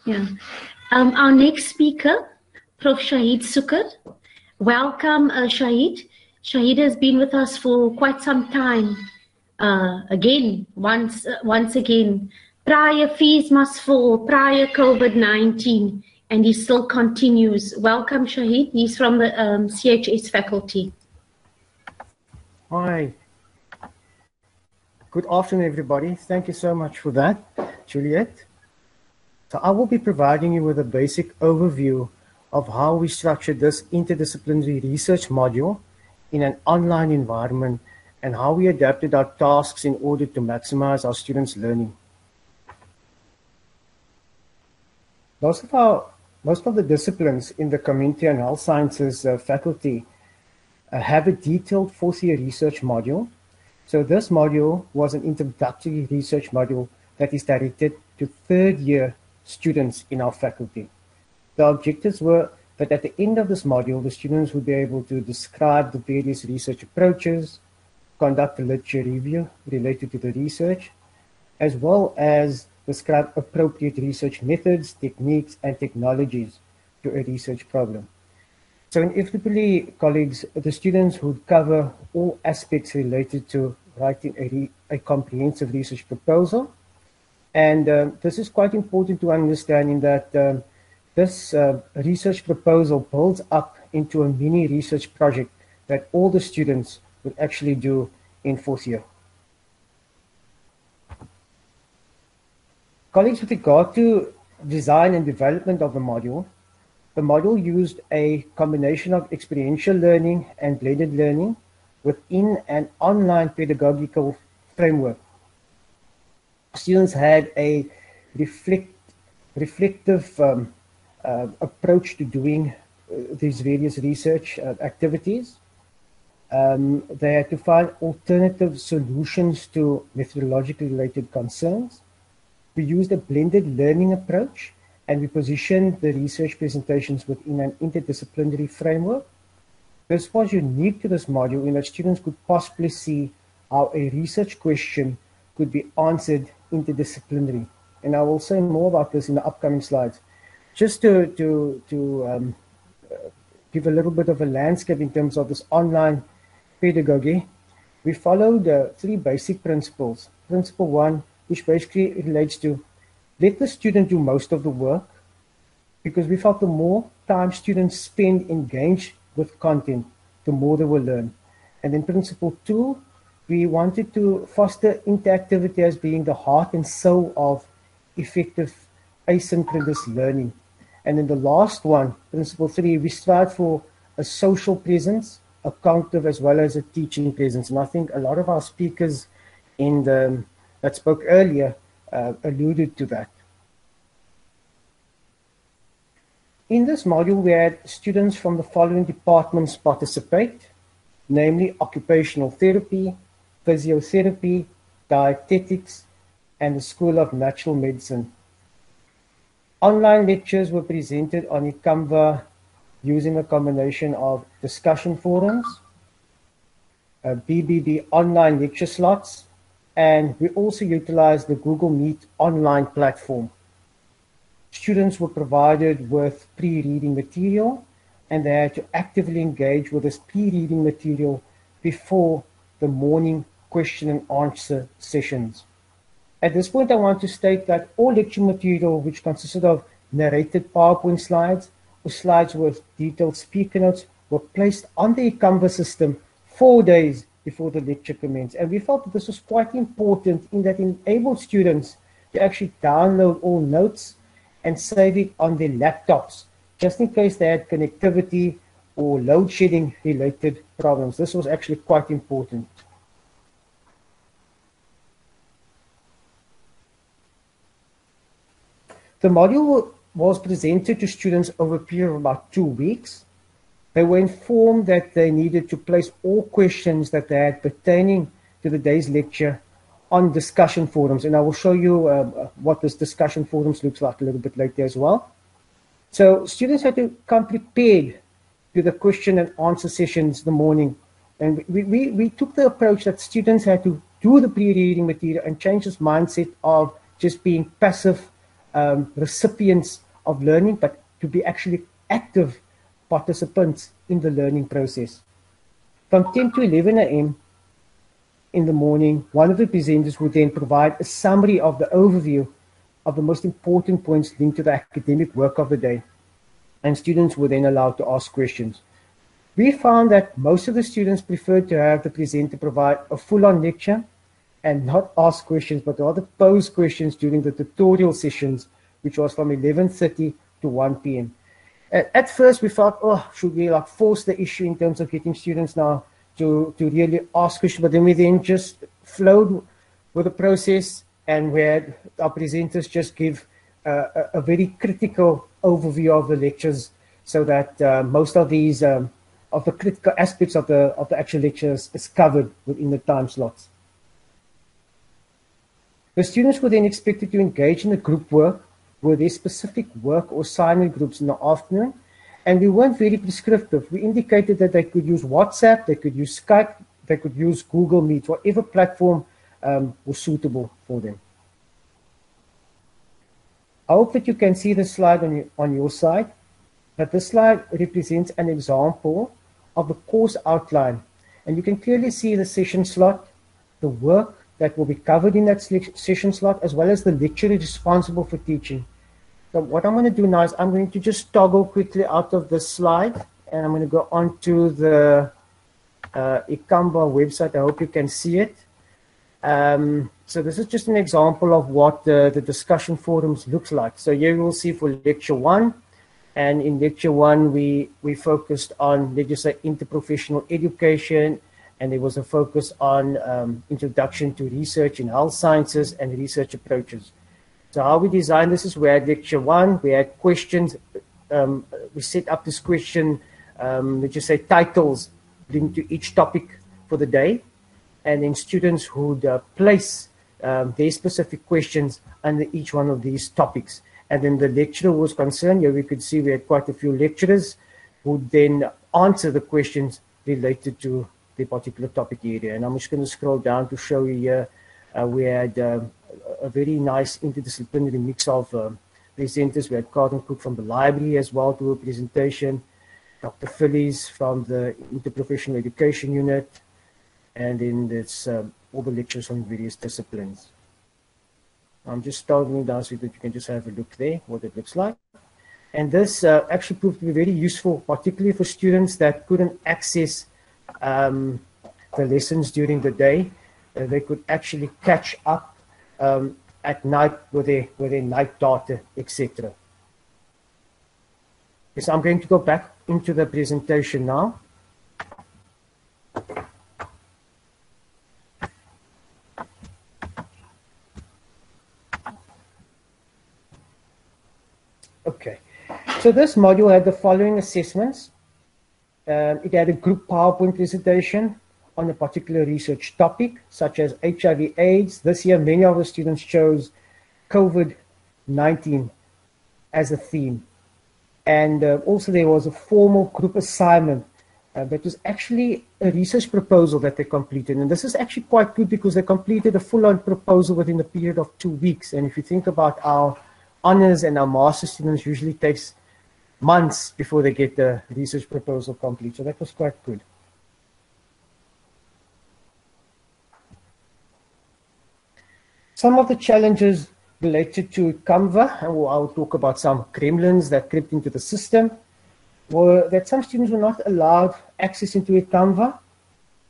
Yeah. Our next speaker, Prof. Shaheed Soeker. Welcome, Shaheed. Shaheed has been with us for quite some time. Once again, prior fees must fall, prior COVID-19, and he still continues. Welcome, Shaheed. He's from the CHS faculty. Hi. Good afternoon, everybody. Thank you so much for that, Juliet. So I will be providing you with a basic overview of how we structured this interdisciplinary research module in an online environment and how we adapted our tasks in order to maximize our students' learning. Most of the disciplines in the Community and Health Sciences faculty have a detailed fourth-year research module. So this module was an introductory research module that is directed to third-year students in our faculty. The objectives were that at the end of this module, the students would be able to describe the various research approaches, conduct a literature review related to the research, as well as describe appropriate research methods, techniques, and technologies to a research problem. So inevitably, colleagues, the students would cover all aspects related to writing a comprehensive research proposal. And this is quite important to understand in that this research proposal builds up into a mini research project that all the students would actually do in fourth year. Colleagues, with regard to design and development of the module used a combination of experiential learning and blended learning within an online pedagogical framework. Students had a reflective approach to doing these various research activities. They had to find alternative solutions to methodologically related concerns. We used a blended learning approach, and we positioned the research presentations within an interdisciplinary framework. This was unique to this module in that students could possibly see how a research question could be answered interdisciplinary. And I will say more about this in the upcoming slides. Just to give a little bit of a landscape in terms of this online pedagogy, we followed 3 basic principles. Principle 1, which basically relates to let the student do most of the work, because we felt the more time students spend engaged with content, the more they will learn. And then principle 2, we wanted to foster interactivity as being the heart and soul of effective asynchronous learning. And then the last one, principle 3, we strive for a social presence, a cognitive as well as a teaching presence. And I think a lot of our speakers that spoke earlier alluded to that. In this module, we had students from the following departments participate, namely occupational therapy, physiotherapy, dietetics, and the School of Natural Medicine. Online lectures were presented on eCanva using a combination of discussion forums, BBB online lecture slots, and we also utilized the Google Meet online platform. Students were provided with pre-reading material, and they had to actively engage with this pre-reading material before the morning question and answer sessions. At this point, I want to state that all lecture material, which consisted of narrated PowerPoint slides or slides with detailed speaker notes, were placed on the eCanva system 4 days before the lecture commenced. And we felt that this was quite important in that it enabled students to actually download all notes and save it on their laptops, just in case they had connectivity or load shedding related problems. This was actually quite important. The module was presented to students over a period of about 2 weeks. They were informed that they needed to place all questions that they had pertaining to the day's lecture on discussion forums. And I will show you what this discussion forums looks like a little bit later as well. So students had to come prepared to the question and answer sessions in the morning. And we took the approach that students had to do the pre-reading material and change this mindset of just being passive recipients of learning, but to be actually active participants in the learning process. From 10 to 11 a.m. in the morning, one of the presenters would then provide a summary of the overview of the most important points linked to the academic work of the day, and students were then allowed to ask questions. We found that most of the students preferred to have the presenter provide a full-on lecture and not ask questions, but rather pose questions during the tutorial sessions, which was from 11:30 to 1 p.m. At first, we thought, oh, should we like force the issue in terms of getting students now to really ask questions? But then we then just flowed with the process, and we had our presenters just give a very critical overview of the lectures, so that most of these of the critical aspects of the actual lectures is covered within the time slots. The students were then expected to engage in the group work with their specific work or assignment groups in the afternoon, and we weren't very prescriptive. We indicated that they could use WhatsApp, they could use Skype, they could use Google Meet, whatever platform was suitable for them. I hope that you can see the slide on your side, but this slide represents an example of the course outline, and you can clearly see the session slot, the work that will be covered in that session slot, as well as the lecturer responsible for teaching. So what I'm going to do now is I'm going to just toggle quickly out of this slide, and I'm going to go on to the ICAMBA website. I hope you can see it. So this is just an example of what the discussion forums looks like. So here you will see for lecture 1, and in lecture 1 we focused on, let's just say, interprofessional education, and there was a focus on introduction to research in health sciences and research approaches. So how we designed this is we had lecture 1, we had questions, we set up this question, let's just say titles linked to each topic for the day, and then students would place their specific questions under each one of these topics. And then the lecturer was concerned, here we could see we had quite a few lecturers who would then answer the questions related to the particular topic area. And I'm just going to scroll down to show you here. We had a very nice interdisciplinary mix of presenters. We had Carlton Cook from the library as well to a presentation, Dr. Phillies from the Interprofessional Education Unit, and then there's all the lectures on various disciplines. I'm just starting down so that you can just have a look there, what it looks like. And this actually proved to be very useful, particularly for students that couldn't access the lessons during the day. They could actually catch up at night with their night data, etc. Yes, I'm going to go back into the presentation now. Okay, so this module had the following assessments. It had a group PowerPoint presentation on a particular research topic, such as HIV/AIDS. This year, many of the students chose COVID-19 as a theme. And also there was a formal group assignment that was actually a research proposal that they completed. And this is actually quite good because they completed a full-on proposal within a period of 2 weeks. And if you think about our honors and our master students, usually takes months before they get the research proposal complete. So that was quite good. Some of the challenges related to Canva, and I'll talk about some gremlins that crept into the system, were that some students were not allowed access into a Canva,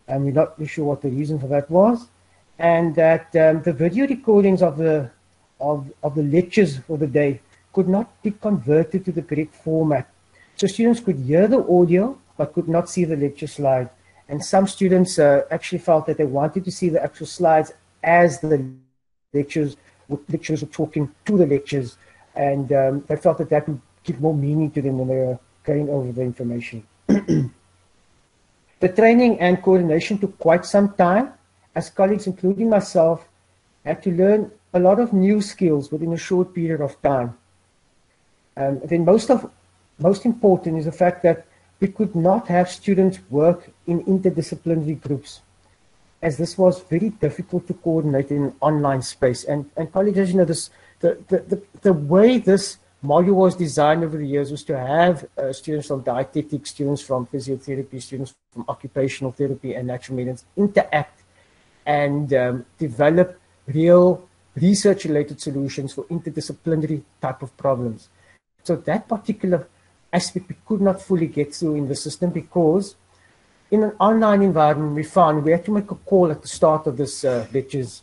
and we're not really sure what the reason for that was, and that the video recordings of the lectures for the day could not be converted to the correct format. So students could hear the audio, but could not see the lecture slide. And some students actually felt that they wanted to see the actual slides as the lecturers were talking to the lectures, and they felt that that would give more meaning to them when they were going over the information. The training and coordination took quite some time, as colleagues, including myself, had to learn a lot of new skills within a short period of time. Then most important is the fact that we could not have students work in interdisciplinary groups, as this was very difficult to coordinate in an online space. And colleagues, as you know, this the way this module was designed over the years was to have students from dietetics, students from physiotherapy, students from occupational therapy and natural medicine interact and develop real research-related solutions for interdisciplinary type of problems. So that particular aspect we could not fully get through in the system because in an online environment we found we had to make a call at the start of this lectures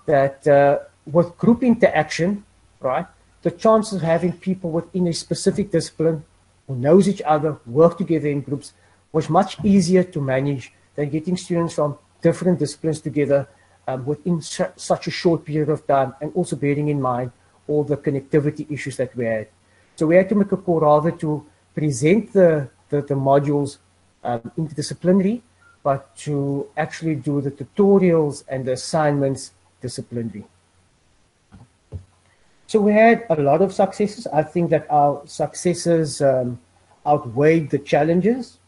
that with group interaction, right, the chances of having people within a specific discipline who knows each other, work together in groups, was much easier to manage than getting students from different disciplines together within such a short period of time, and also bearing in mind all the connectivity issues that we had. So we had to make a call rather to present the modules interdisciplinary, but to actually do the tutorials and the assignments disciplinary. So we had a lot of successes. I think that our successes outweighed the challenges.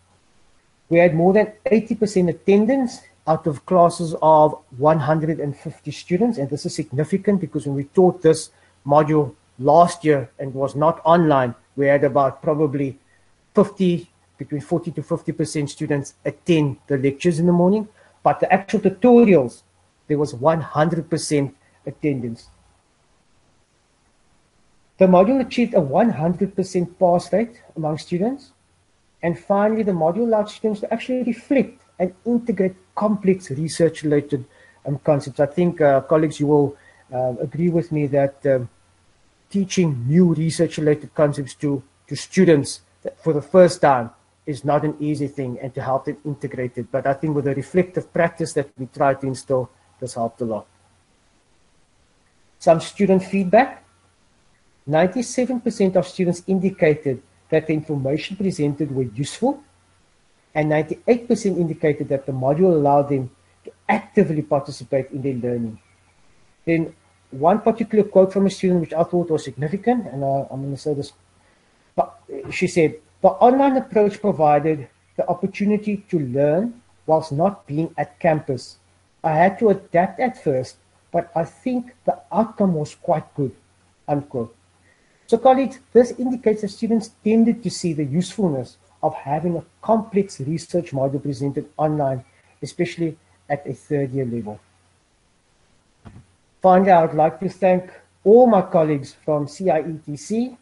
We had more than 80% attendance out of classes of 150 students, and this is significant because when we taught this module last year and was not online, we had about probably between 40 to 50% students attend the lectures in the morning, but the actual tutorials, there was 100% attendance. The module achieved a 100% pass rate among students. And finally, the module allowed students to actually reflect and integrate complex research-related concepts. I think, colleagues, you will agree with me that teaching new research-related concepts to students for the first time is not an easy thing, and to help them integrate it. But I think with the reflective practice that we try to instill, this helped a lot. Some student feedback. 97% of students indicated that the information presented were useful, and 98% indicated that the module allowed them to actively participate in their learning. Then one particular quote from a student which I thought was significant, and I'm going to say this. She said, "The online approach provided the opportunity to learn whilst not being at campus. I had to adapt at first, but I think the outcome was quite good," unquote. So colleagues, this indicates that students tended to see the usefulness of having a complex research module presented online, especially at a third-year level. Finally, I would like to thank all my colleagues from CIETC,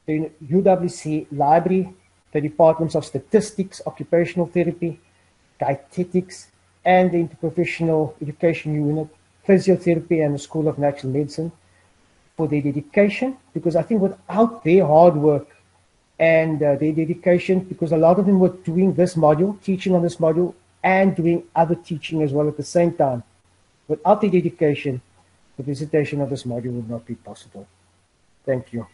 the UWC Library, the Departments of Statistics, Occupational Therapy, Dietetics, and the Interprofessional Education Unit, Physiotherapy, and the School of Natural Medicine, for their dedication, because I think without their hard work and their dedication, because a lot of them were doing this module, teaching on this module, and doing other teaching as well at the same time. Without their dedication, the presentation of this module would not be possible. Thank you.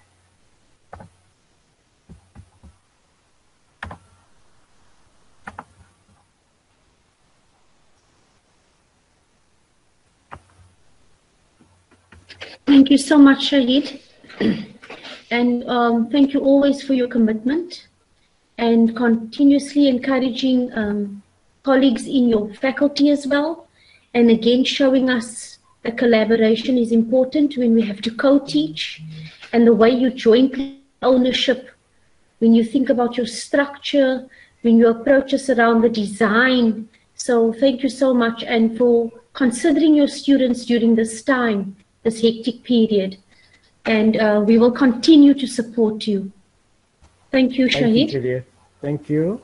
Thank you so much, Shaheed. And thank you always for your commitment and continuously encouraging colleagues in your faculty as well. And again, showing us that collaboration is important when we have to co-teach, and the way you jointly ownership, when you think about your structure, when you approach us around the design. So thank you so much, and for considering your students during this time, this hectic period. And we will continue to support you. Thank you, Shaheed. Thank you, Julia. Thank you.